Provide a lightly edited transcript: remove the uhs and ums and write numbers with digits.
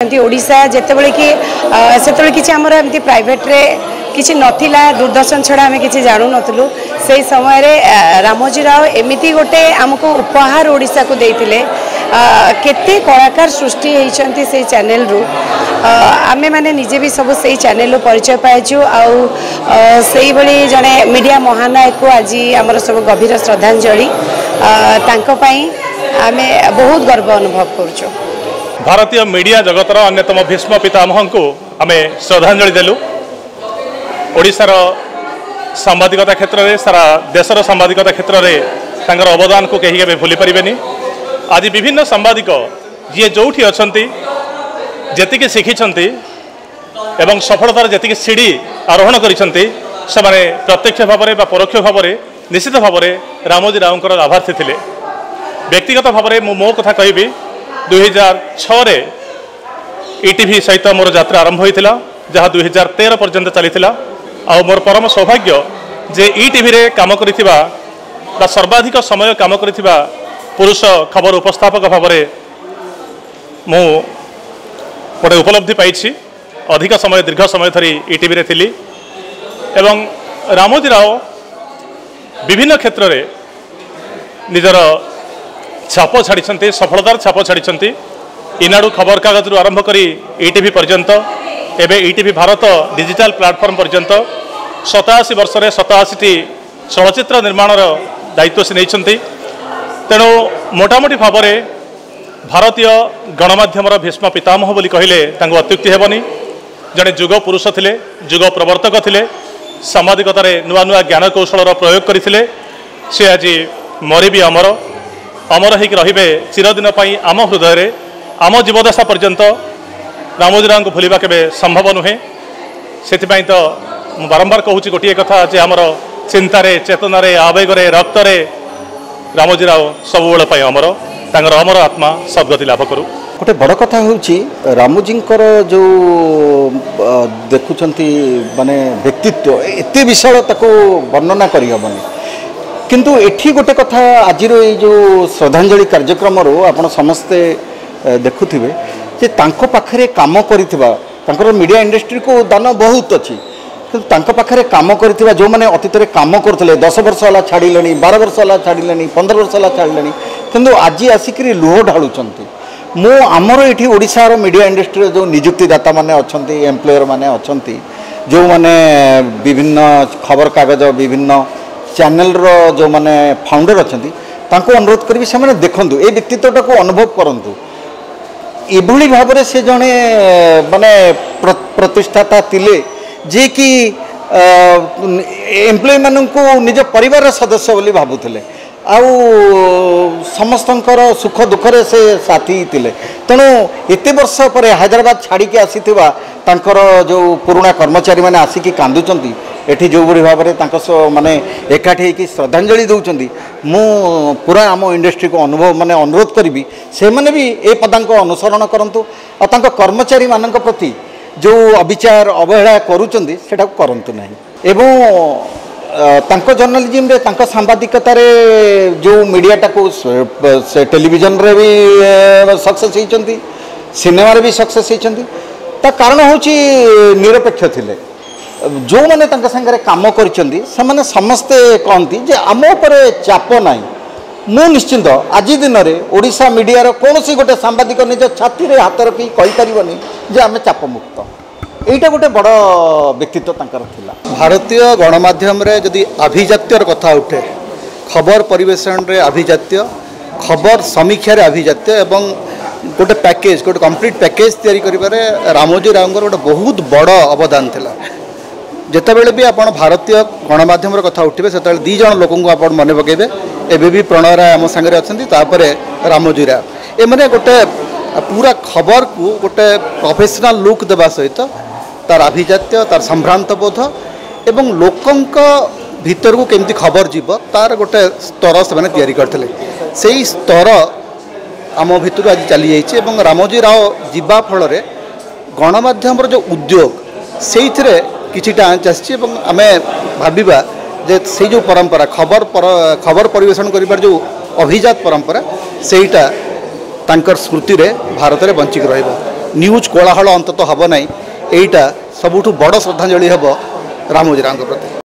ओडिशा जितेबाला कि से किसी आमर एमती प्राइवेट रे किसी नथिला दूरदर्शन छड़ा आम कि जानू नु से समय रे रामोजी राव एमती गोटे आमको उपहार ओडिशा को देते केते कलाकार सृष्टि होती से चैनल रु आमे माने निजे भी सब से चैनल परिचय पाइचु आई भली जड़े मीडिया महानायक को आज आमर सब गभीर श्रद्धांजलि आमे बहुत गर्व अनुभव करूँ। भारतीय मीडिया जगतर अन्यतम भीष्म पितामह को आम श्रद्धांजलि देलु। ओडिशार सांबादिकता क्षेत्र में सारा देशर सांबादिकता क्षेत्र में तांकर अवदान को कहीं के भूली पारिबेनी। आज विभिन्न सांबादिक जी जोठी अछंती जेतिके शिखिछंती एवं सफलतार जेतिके सीढ़ी आरोहण करिछंती से प्रत्यक्ष भाव में परोक्ष भाव में निश्चित भाव में रामोजी रावकर आभार्थी थिले। व्यक्तिगत भाव में मो कथा कहबी 2006 रे ईटीवी सहित मोर यात्रा आरंभ होता जहाँ 2013 पर्यंत चली आ मोर परम सौभाग्य जे ईटीवी रे काम करिथिबा बा सर्वाधिक समय काम करिथिबा पुरुष खबर उपस्थापक भाव में मु गोटे उपलब्धि पाई। अधिक समय दीर्घ समय धरी ईटीवी रे थिली एवं रामोजी राव विभिन्न क्षेत्र में निजर छाप छाड़ी सफलतार छाप छाड़ी। इनाडू खबर कागज आरंभ करी ईटीवी पर्यंत एवं ईटीवी भारत डिजिटल प्लाटफॉर्म पर्यंत 87 वर्ष में 87टी चलचित्र निर्माणर दायित्व से नहीं। तेणु मोटामोटी भाव में भारतीय गणमाध्यम भीष्म पितामह बोली कहले अत्युक्ति हेबनी। जड़े जुग पुरुष थिले, जुग प्रवर्तक थिले, सांबादिकतार नुआ नुआ ज्ञान कौशल प्रयोग करते। से आज मरी भी अमर अमर होकर रे चिरदिन आम हृदय आम जीवदशा पर्यंत रामोजी राव को भूलवा के संभव नुहे। से तो बारंबार कहूँ गोटे कथा जे आमर चिंतार चेतनार आवेगर रक्तर रामोजी राव सब बेल अमर तांगर अमर आत्मा सद्गति लाभ करू। गोटे बड़ कथा हूँ रामोजींकर जो देखुं माने व्यक्तित्व एत विशाल ताको वर्णना करहबनी। किंतु एठी गोटे कथा आज जो श्रद्धांजलि कार्यक्रम आपण समस्ते देखुथिबे जे तांको पाखरे काम करिथिबा तांकर मीडिया इंडस्ट्री को दान बहुत अच्छी किंतु तांको पाखरे काम करिथिबा जो माने अतीत रे काम करथले 10 वर्ष होला छाडिलेनी 12 वर्ष होला छाडिलेनी 15 वर्ष होला छाडिलेनी किंतु आज आसिकरी लुह ढाळुचंती। मो आमर एठी ओडिसा मीडिया इंडस्ट्री जो नियुक्तिदाता माने अछंती एम्प्लॉयर माने अछंती जो माने विभिन्न खबर कागज विभिन्न चैनल रो जो माने फाउंडर अछंती तांको अनुरोध करी से माने देखंतु ए व्यक्तित्वटा को अनुभव करंतु। एभली भाव में से जड़े माने प्रतिष्ठाता तिले जे कि एम्प्लॉय मान को निज परिवार सदस्य बोली भावुले आउ समस्तंकर सुख दुखरे से साथी थिले। तेणु एते वर्ष पर हैदराबाद छाड़ी के आसीथिबा तांकर जो पुराना कर्मचारी माने आसिकी कांदुचंती एठी जो बड़ी भाव में माने एकाठी होकर श्रद्धांजलि दौरान मु पूरा आम इंडस्ट्री को अनुभव माने अनुरोध करी से माने भी ए पदांक अनुसरण करंतु और तांको कर्मचारी मानक प्रति जो अविचार अवहेला करूचंदी सेटा करंतु नहीं। एवं तांको जर्नलिज्म रे तांको सांबादिकतार जो मीडियाटा को टेलीविजन रे भी सक्सेस होइचंती सिनेमा रे भी सक्सेस होइचंती ता कारण होची निरपेक्ष थिले। जो मैंने सागर कम कर समस्ते कहती जे आम उपर चाप ना मु निश्चिंत आज दिन में ओडिशा मीडिया कौन सी गोटे सांबादिक निज छाती रे हाथ रखी कहीपरि जे आम चाप मुक्त यहीटा गोटे बड़ व्यक्तित्व थिला। भारतीय गणमाध्यम रे जदि आभिजात्यर कथा उठे खबर परिवेशन रे आभिजात्य खबर समीक्षा रे आभिजात्य एवं गोटे पैकेज गोटे कंप्लीट पैकेज तैयारी करिबारे रामोजी रावकर गोटे बहुत बड़ अवदान थिला। जितेबले भी आप भारतीय गणमाध्यम कथा उठे से दी जन लोक आप मन पकेबे एबे भी प्रणय राय आम सांगे अच्छा रामोजी राव एमने गोटे पूरा खबर को गोटे प्रोफेशनल लुक देवा सहित तार आभिजात्य तार संभ्रांत बोध एवं लोकं भीतर को केमती खबर जीव तार गोटे स्तर से तैयारी करते से स्तर आम भितर आज चली जाइए। रामोजी राव जीवा फल गणमाध्यम जो उद्योग से किछिटा आँच आसी आम भाविबा जे से जो परंपरा खबर परिवेशन करिबार जो अभिजात परंपरा सेटा तांकर स्मृति रे भारत रे बंचिक रहिबा। न्यूज कोलाहल अंतत हम ना यहीटा सबुठ बड़ श्रद्धांजलि हम रामोजी राव प्रति।